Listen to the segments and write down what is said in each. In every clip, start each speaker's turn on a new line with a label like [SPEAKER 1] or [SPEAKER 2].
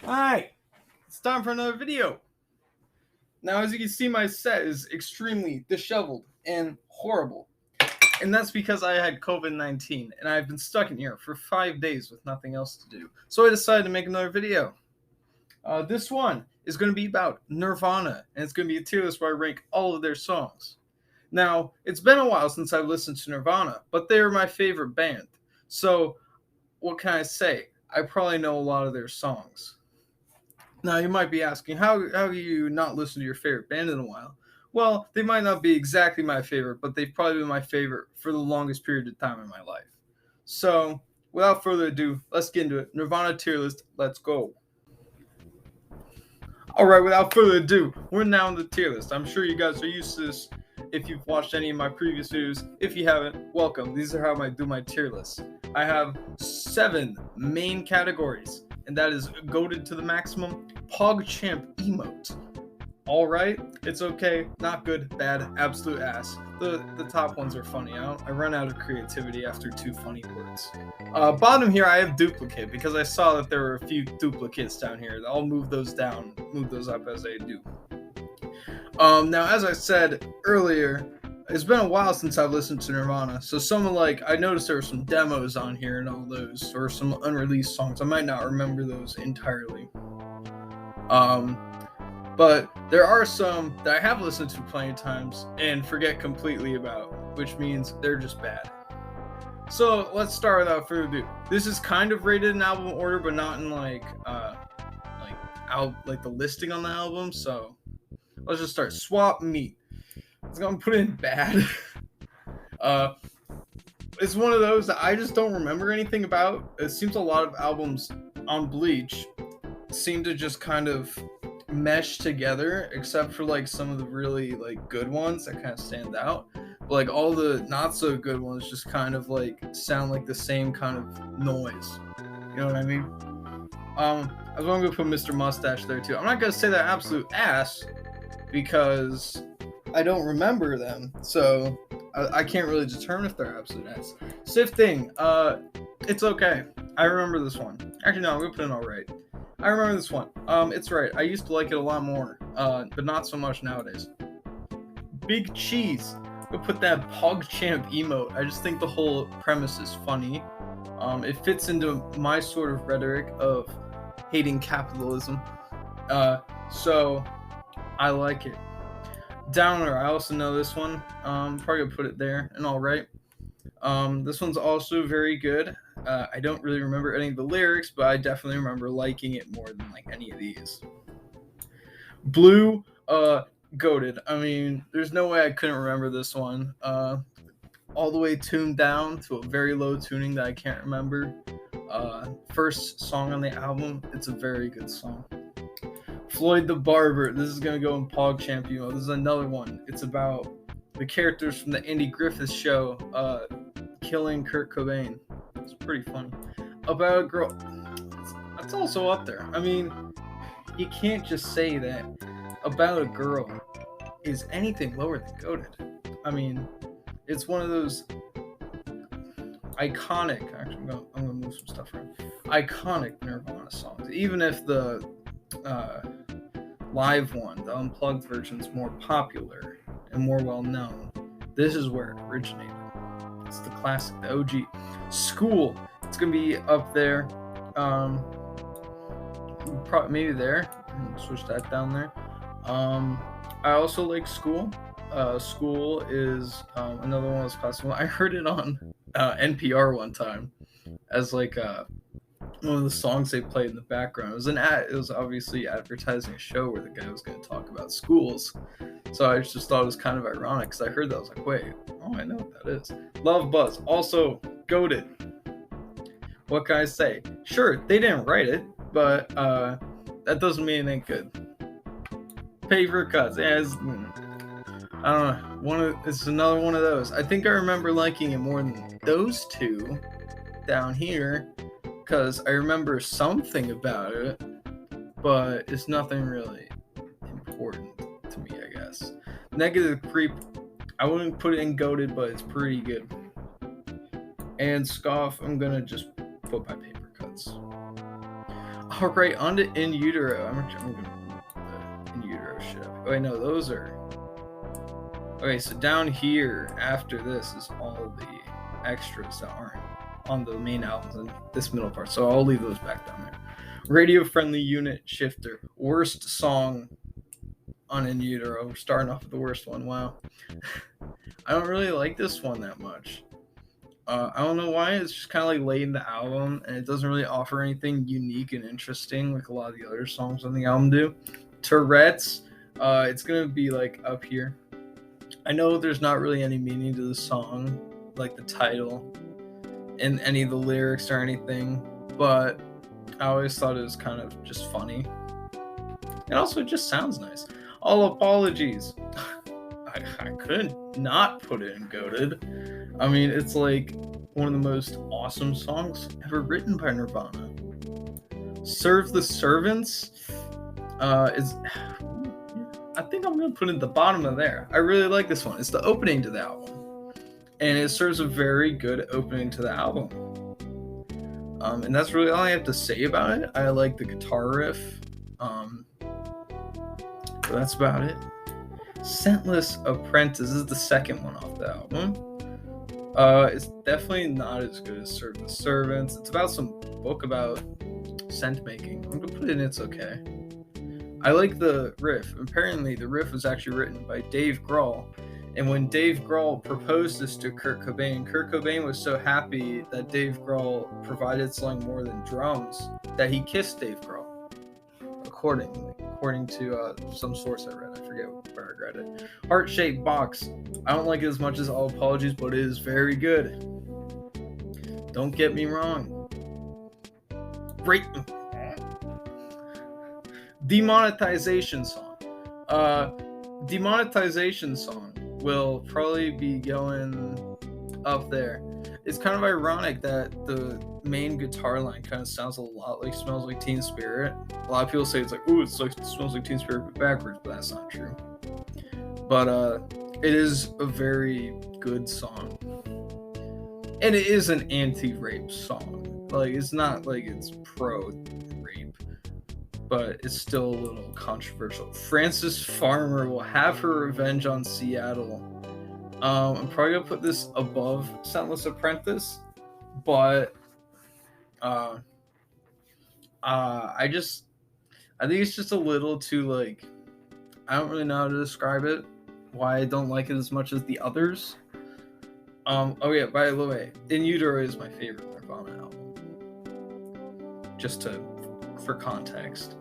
[SPEAKER 1] Hi, it's time for another video. Now, as you can see, my set is extremely disheveled and horrible. And that's because I had COVID-19 and I've been stuck in here for 5 days with nothing else to do. So I decided to make another video. This one is going to be about Nirvana, and it's going to be a tier list where I rank all of their songs. Now, it's been a while since I've listened to Nirvana, but they are my favorite band. So, what can I say? I probably know a lot of their songs. Now, you might be asking, how do you not listen to your favorite band in a while? Well, they might not be exactly my favorite, but they've probably been my favorite for the longest period of time in my life. So, without further ado, let's get into it. Nirvana tier list, let's go. Alright, without further ado, we're now in the tier list. I'm sure you guys are used to this if you've watched any of my previous videos. If you haven't, welcome. These are how I do my tier list. I have 7 main categories, and that is goated to the maximum, PogChamp emote. Alright, it's okay, not good, bad, absolute ass. The top ones are funny. I run out of creativity after 2 funny words. Bottom here, I have duplicate because I saw that there were a few duplicates down here. I'll move those up as I do. Now, as I said earlier, it's been a while since I've listened to Nirvana, so I noticed there were some demos on here and all those, or some unreleased songs. I might not remember those entirely. But there are some that I have listened to plenty of times and forget completely about, which means they're just bad. So let's start without further ado. This is kind of rated in album order, but not in like the listing on the album. So let's just start. Swap Meat. I'm gonna put in bad. It's one of those that I just don't remember anything about. It seems a lot of albums on Bleach seem to just kind of mesh together, except for like some of the really like good ones that kind of stand out. But like all the not so good ones just kind of like sound like the same kind of noise. You know what I mean? I was going to put Mr. Mustache there too. I'm not gonna say that absolute ass because I don't remember them, so I can't really determine if they're absolute ass. Sifting, it's okay. I remember this one. Actually, no, I'm gonna put in alright. I remember this one. It's right. I used to like it a lot more, but not so much nowadays. Big Cheese. Go put that PogChamp emote. I just think the whole premise is funny. It fits into my sort of rhetoric of hating capitalism. So I like it. Downer. I also know this one. Probably gonna put it there and all right. This one's also very good. I don't really remember any of the lyrics, but I definitely remember liking it more than like any of these. Blue, goated. I mean, there's no way I couldn't remember this one. All the way tuned down to a very low tuning that I can't remember. First song on the album, it's a very good song. Floyd the Barber. This is gonna go in PogChamp. This is another one. It's about the characters from the Andy Griffith show killing Kurt Cobain. It's pretty funny. About a girl. That's also up there. I mean, you can't just say that About a Girl is anything lower than goated. I mean, it's one of those iconic. Actually, I'm gonna move some stuff around. Iconic Nirvana songs. Even if the live one, the unplugged version, is more popular and more well known, this is where it originated. It's the classic, the OG. School, it's gonna be up there. Maybe there. Switch that down there. I also like School. School is another one of those classic ones. I heard it on NPR one time as like one of the songs they played in the background. It was obviously advertising a show where the guy was going to talk about schools. So I just thought it was kind of ironic because I heard that. I was like, wait, I know what that is. Love Buzz, also goated. What can I say? Sure, they didn't write it, but that doesn't mean it ain't good. Paper Cuts, I don't know. It's another one of those. I think I remember liking it more than those two down here because I remember something about it, but it's nothing really important to me, I guess. Negative Creep, I wouldn't put it in goated, but it's pretty good. And Scoff, I'm gonna just put my Paper Cuts. All right, on to In Utero. I'm gonna the In Utero shit. Oh wait, no, those are. Okay, so down here after this is all the extras that aren't on the main albums and this middle part. So I'll leave those back down there. Radio Friendly Unit Shifter. Worst song on In Utero. We're starting off with the worst one. Wow. I don't really like this one that much. I don't know why. It's just kind of like late in the album, and it doesn't really offer anything unique and interesting like a lot of the other songs on the album do. Tourette's, it's gonna be like up here. I know there's not really any meaning to the song, like the title, and any of the lyrics or anything, but I always thought it was kind of just funny. And also, it just sounds nice. All Apologies. I couldn't not put it in Goated. I mean, it's like one of the most awesome songs ever written by Nirvana. Serve the Servants is... I think I'm going to put it at the bottom of there. I really like this one. It's the opening to the album. And it serves a very good opening to the album. And that's really all I have to say about it. I like the guitar riff. But that's about it. Scentless Apprentice is the second one off the album. It's definitely not as good as Serve the Servants. It's about some book about scent making. I'm gonna put it in It's Okay. I like the riff. Apparently the riff was actually written by Dave Grohl. And when Dave Grohl proposed this to Kurt Cobain was so happy that Dave Grohl provided something more than drums that he kissed Dave Grohl. According to some source I read. I forget where I read it. Heart-Shaped Box. I don't like it as much as All Apologies, but it is very good. Don't get me wrong. Great. Demonetization Song. Demonetization Song will probably be going up there. It's kind of ironic that the main guitar line kind of sounds a lot like Smells Like Teen Spirit. A lot of people say it's like, ooh, it's like Smells Like Teen Spirit but backwards, but that's not true. But it is a very good song. And it is an anti-rape song. Like, it's not like it's pro-rape, but it's still a little controversial. Frances Farmer will have her revenge on Seattle. I'm probably gonna put this above Scentless Apprentice, but I think it's just a little too, like, I don't really know how to describe it, why I don't like it as much as the others. Oh yeah, by the way, In Utero is my favorite Nirvana album, just for context.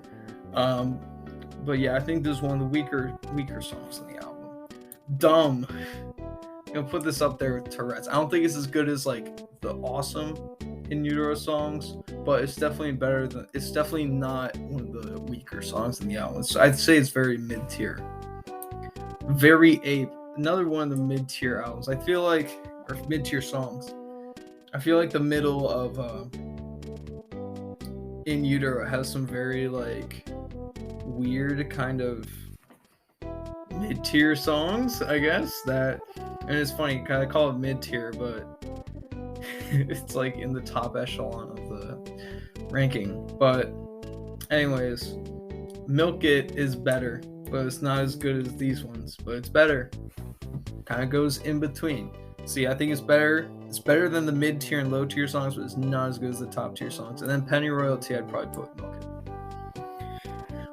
[SPEAKER 1] But yeah, I think this is one of the weaker songs on the album. Dumb. I'm gonna put this up there with Tourette's. I don't think it's as good as like the awesome In Utero songs, but it's definitely better than. It's definitely not one of the weaker songs in the album. So I'd say it's very mid-tier. Very Ape, another one of the mid-tier albums. I feel like, or mid-tier songs. I feel like the middle of In Utero has some very like weird kind of mid-tier songs, I guess, that, and it's funny, I call it mid-tier, but it's like in the top echelon of the ranking. But anyways, Milk It is better, but it's not as good as these ones, but it's better. Kind of goes in between. See, I think it's better than the mid-tier and low-tier songs, but it's not as good as the top-tier songs. And then Penny Royalty, I'd probably put Milk It.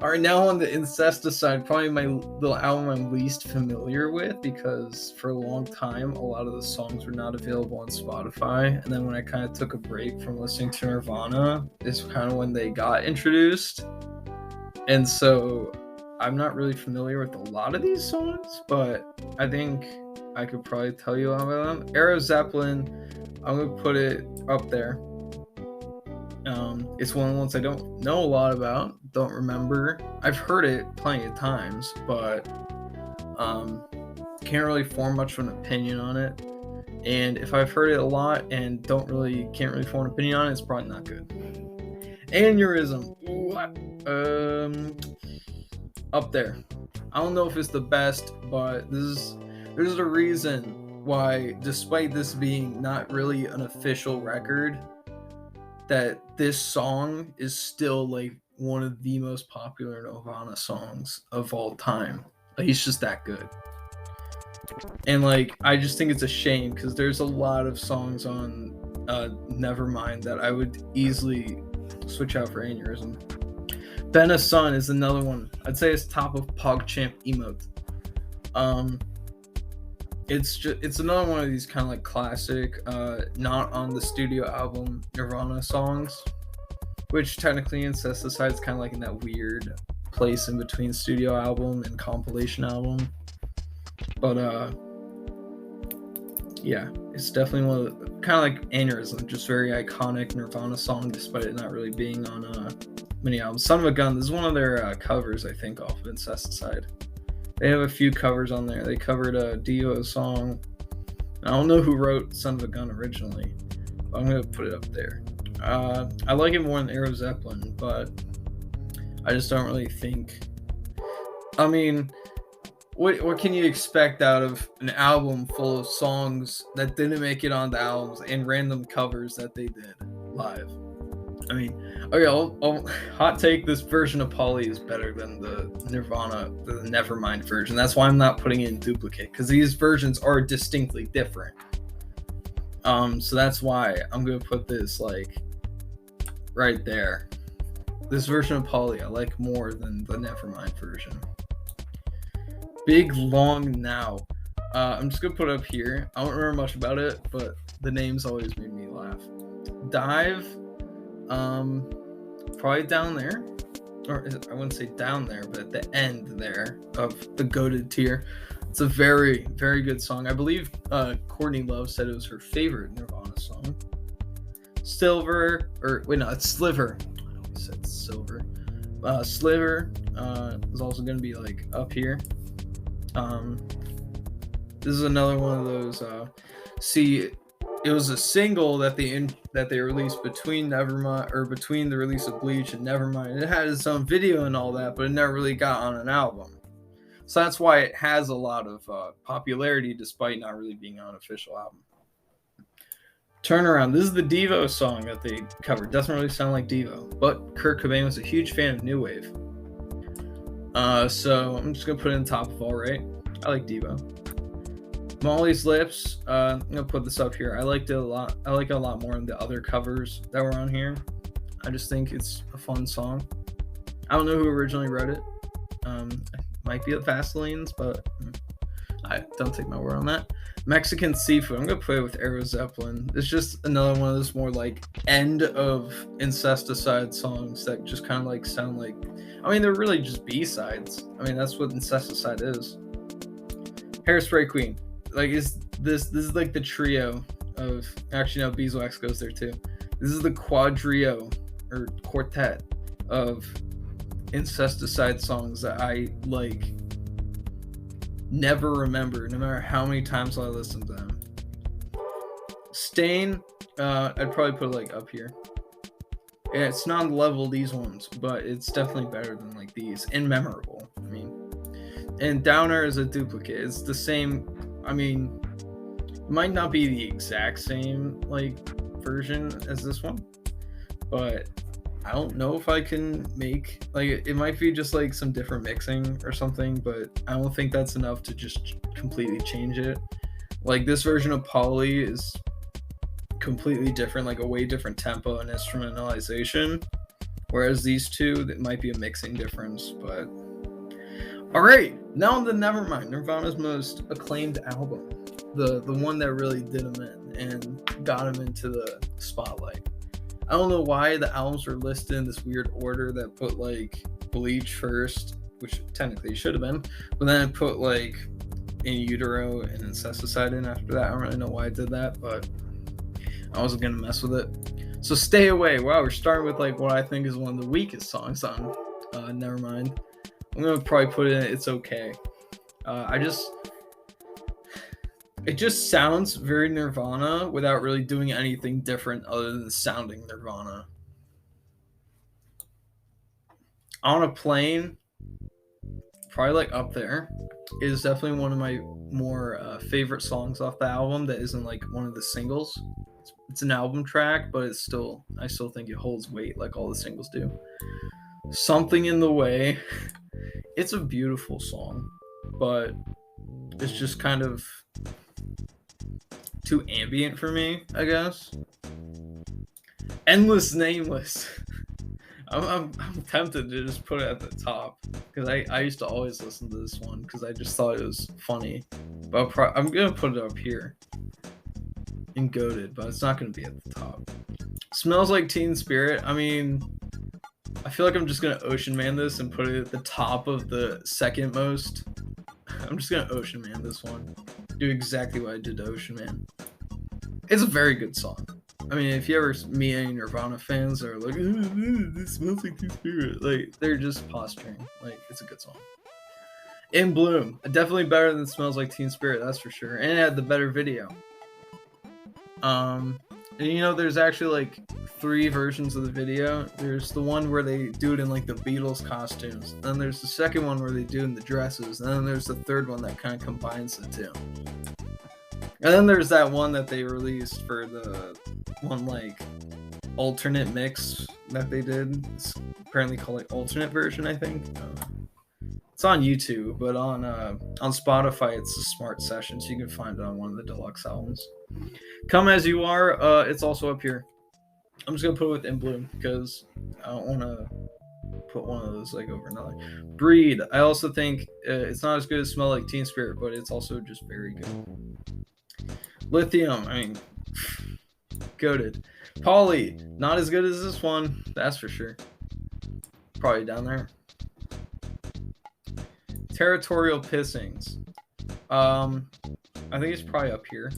[SPEAKER 1] Alright, now on the Incesticide, probably the album I'm least familiar with, because for a long time, a lot of the songs were not available on Spotify, and then when I kind of took a break from listening to Nirvana, is kind of when they got introduced, and so I'm not really familiar with a lot of these songs, but I think I could probably tell you about them. Aero Zeppelin, I'm going to put it up there. It's one of the ones I don't know a lot about, don't remember. I've heard it plenty of times, but can't really form much of an opinion on it. And if I've heard it a lot and can't really form an opinion on it, it's probably not good. Aneurysm, up there. I don't know if it's the best, but there's a reason why, despite this being not really an official record, that this song is still like one of the most popular Nirvana songs of all time. Like, he's just that good. And like, I just think it's a shame because there's a lot of songs on Nevermind that I would easily switch out for Aneurysm. Ben a Sun is another one. I'd say it's top of PogChamp emote. It's another one of these kind of like classic, not on the studio album Nirvana songs, which technically Incesticide's kind of like in that weird place in between studio album and compilation album. But yeah, it's definitely one of the, kind of like Aneurysm, just very iconic Nirvana song, despite it not really being on many albums. Son of a Gun, this is one of their covers, I think, off of Incesticide. They have a few covers on there. They covered a Dio song. I don't know who wrote Son of a Gun originally, but I'm going to put it up there. I like it more than Aero Zeppelin, but I just don't really think... I mean, what can you expect out of an album full of songs that didn't make it on the albums and random covers that they did live? I mean, okay, I'll hot take, this version of Polly is better than the Nirvana, the Nevermind version. That's why I'm not putting it in duplicate, because these versions are distinctly different. So that's why I'm going to put this, like, right there. This version of Polly I like more than the Nevermind version. Big Long Now. I'm just going to put it up here. I don't remember much about it, but the names always made me laugh. Dive... probably down there, or I wouldn't say down there, but at the end there of the goated tier. It's a very, very good song. I believe Courtney Love said it was her favorite Nirvana song. Silver, or wait, no, it's Sliver. I always said Silver. Sliver is also going to be like up here. This is another one of those. It was a single that they released between Nevermind, or between the release of Bleach and Nevermind. It had its own video and all that, but it never really got on an album. So that's why it has a lot of popularity despite not really being on an official album. Turnaround. This is the Devo song that they covered. Doesn't really sound like Devo, but Kurt Cobain was a huge fan of New Wave. So I'm just gonna put it in top of all right. I like Devo. Molly's Lips, I'm gonna put this up here. I liked it a lot. I like it a lot more than the other covers that were on here. I just think it's a fun song. I don't know who originally wrote it. It might be the Vaselines, but I don't take my word on that. Mexican Seafood, I'm gonna put it with Aero Zeppelin. It's just another one of those more like end of Incesticide songs that just kind of like sound like, I mean, they're really just B-sides. I mean, that's what Incesticide is. Hairspray Queen. Like, this is like the trio of, actually no, Beeswax goes there too. This is the quadrio or quartet of Incesticide songs that I like never remember, no matter how many times I listen to them. Stain, I'd probably put it like up here. Yeah, it's not on the level of these ones, but it's definitely better than like these and memorable. I mean, and Downer is a duplicate. It's the same. I mean, it might not be the exact same like version as this one, but I don't know if I can make, like, it might be just like some different mixing or something, but I don't think that's enough to just completely change it. Like, this version of Polly is completely different, like a way different tempo and instrumentalization, whereas these two, it might be a mixing difference. But all right, now on to Nevermind, Nirvana's most acclaimed album, the one that really did him in and got him into the spotlight. I don't know why the albums were listed in this weird order that put like Bleach first, which technically should have been, but then it put like In Utero and Incesticide in after that. I don't really know why I did that, but I wasn't gonna mess with it. So Stay Away. Wow, we're starting with like what I think is one of the weakest songs on Nevermind. I'm gonna probably put it in It's Okay. It just sounds very Nirvana without really doing anything different other than sounding Nirvana. On a Plane, probably like up there, is definitely one of my more favorite songs off the album that isn't like one of the singles. It's it's an album track, but I still think it holds weight like all the singles do. Something in the Way. It's a beautiful song, but it's just kind of too ambient for me, I guess. Endless Nameless. I'm tempted to just put it at the top because I used to always listen to this one because I just thought it was funny. But I'm gonna put it up here in Goated, but it's not gonna be at the top. Smells Like Teen Spirit. I mean, I feel like I'm just gonna Ocean Man this and put it at the top of the second most. I'm just gonna Ocean Man this one. Do exactly what I did to Ocean Man. It's a very good song. I mean, if you ever meet any Nirvana fans that are like, this smells like Teen Spirit, like, they're just posturing. Like, it's a good song. In Bloom, definitely better than Smells Like Teen Spirit, that's for sure. And it had the better video. And you know, there's actually like 3 versions of the video. There's the one where they do it in like the Beatles costumes. Then there's the second one where they do it in the dresses. And then there's the third one that kind of combines the two. And then there's that one that they released for the one like alternate mix that they did. It's apparently called like alternate version, I think. It's on YouTube, but on Spotify it's a smart session, so you can find it on one of the deluxe albums. Come As You Are, it's also up here. I'm just gonna put it with In Bloom because I don't want to put one of those like over another. Breed, I also think it's not as good as Smell Like Teen Spirit, but it's also just very good. Lithium, I mean, goated. Polly, not as good as this one, that's for sure. Probably down there. Territorial Pissings. I think it's probably up here.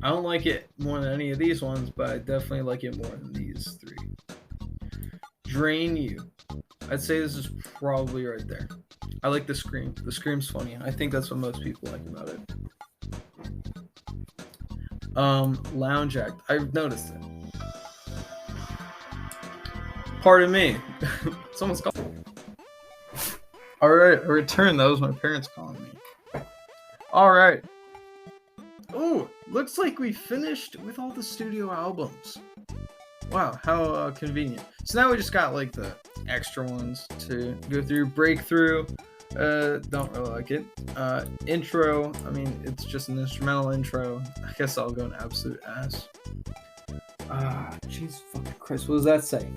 [SPEAKER 1] I don't like it more than any of these ones, but I definitely like it more than these 3. Drain You. I'd say this is probably right there. I like the scream. The scream's funny. I think that's what most people like about it. Lounge Act. I've noticed it. Pardon me. Someone's calling. Alright, a return. That was my parents calling me. Alright. Oh, looks like we finished with all the studio albums. Wow, how convenient. So now we just got like the extra ones to go through. Breakthrough. Don't really like it. Intro. I mean, it's just an instrumental intro. I guess I'll go an absolute ass. Jeez fucking Christ. What does that say?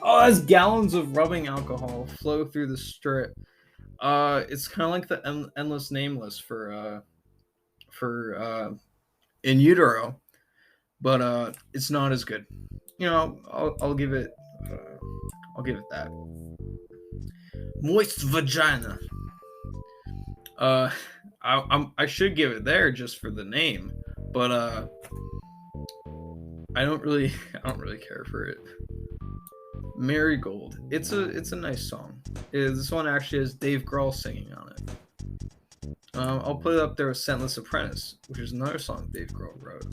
[SPEAKER 1] Oh, that's gallons of rubbing alcohol flow through the strip. It's kind of like the Endless Nameless for In Utero, but it's not as good. You know, I'll give it that. Moist Vagina. I should give it there just for the name, but I don't really care for it. Marigold. It's a nice song. This one actually has Dave Grohl singing on it. I'll put it up there with Scentless Apprentice, which is another song Dave Grohl wrote.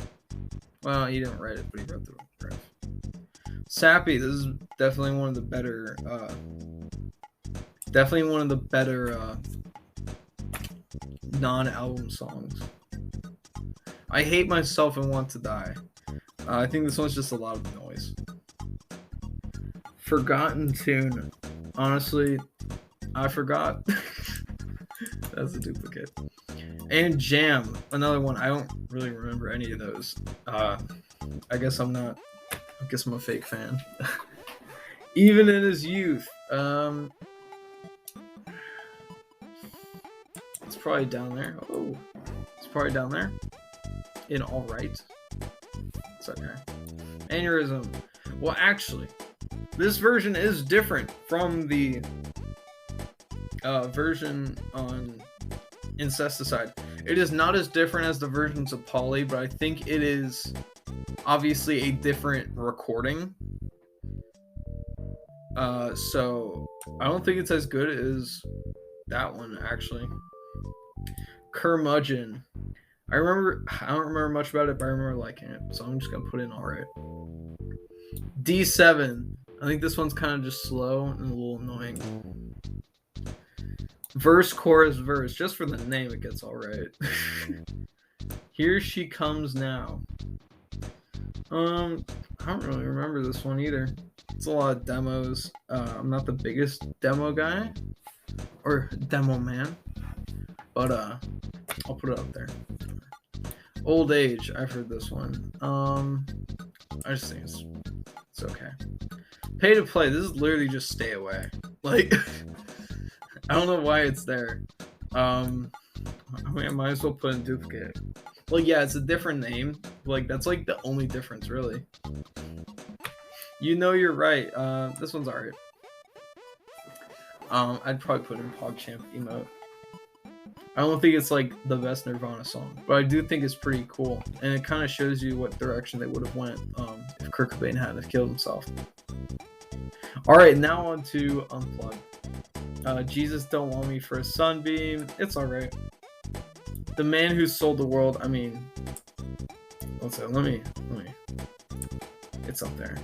[SPEAKER 1] Well, he didn't write it, but he wrote the riff. Sappy. This is definitely one of the better. Non-album songs. I Hate Myself and Want to Die. I think this one's just a lot of noise. Forgotten Tune. Honestly, I forgot. That's a duplicate. And Jam, another one. I don't really remember any of those. I guess I'm a fake fan. Even in His Youth. It's probably down there. Oh, it's probably down there. In All Right. It's okay. Aneurysm. Well, actually, this version is different from the version on Incesticide. It is not as different as the versions of Polly, but I think it is obviously a different recording. So I don't think it's as good as that one, actually. Curmudgeon. I don't remember much about it, but I remember liking it, so I'm just gonna put in Alright. D7. I think this one's kind of just slow and a little annoying. Verse, chorus, verse. Just for the name, it gets Alright. Here She Comes Now. I don't really remember this one either. It's a lot of demos. I'm not the biggest demo guy or demo man, but I'll put it up there. Old Age, I've heard this one. I just think it's okay. Pay to Play, this is literally just Stay Away. Like, I don't know why it's there. I mean, I might as well put in Duplicate. Well, yeah, it's a different name. Like, that's like the only difference, really. You Know You're Right. This one's alright. I'd probably put in PogChamp emote. I don't think it's like the best Nirvana song, but I do think it's pretty cool, and it kind of shows you what direction they would have went if Kurt Cobain hadn't killed himself. All right, now on to Unplugged. Jesus Don't Want Me for a Sunbeam. It's all right. The Man Who Sold the World. I mean, let's see. Let me. It's up there.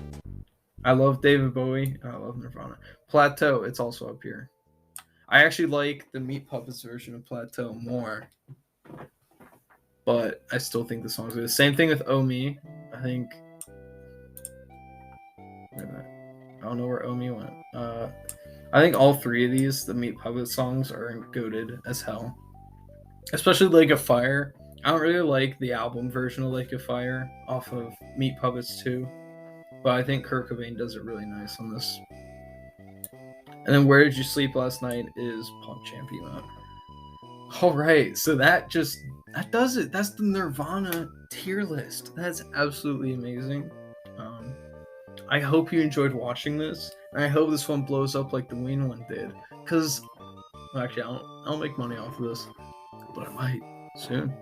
[SPEAKER 1] I love David Bowie. I love Nirvana. Plateau. It's also up here. I actually like the Meat Puppets version of Plateau more, but I still think the song's good. Same thing with Oh Me. I think. Wait a minute. I don't know where Oh Me went. I think all three of these, the Meat Puppets songs, are goated as hell. Especially Lake of Fire. I don't really like the album version of Lake of Fire off of Meat Puppets 2, but I think Kurt Cobain does it really nice on this. And then Where Did You Sleep Last Night is PogChamp emote. All right, so that does it. That's the Nirvana tier list. That's absolutely amazing. I hope you enjoyed watching this, and I hope this one blows up like the Ween one did. Cause, well, actually, I don't make money off of this, but I might soon.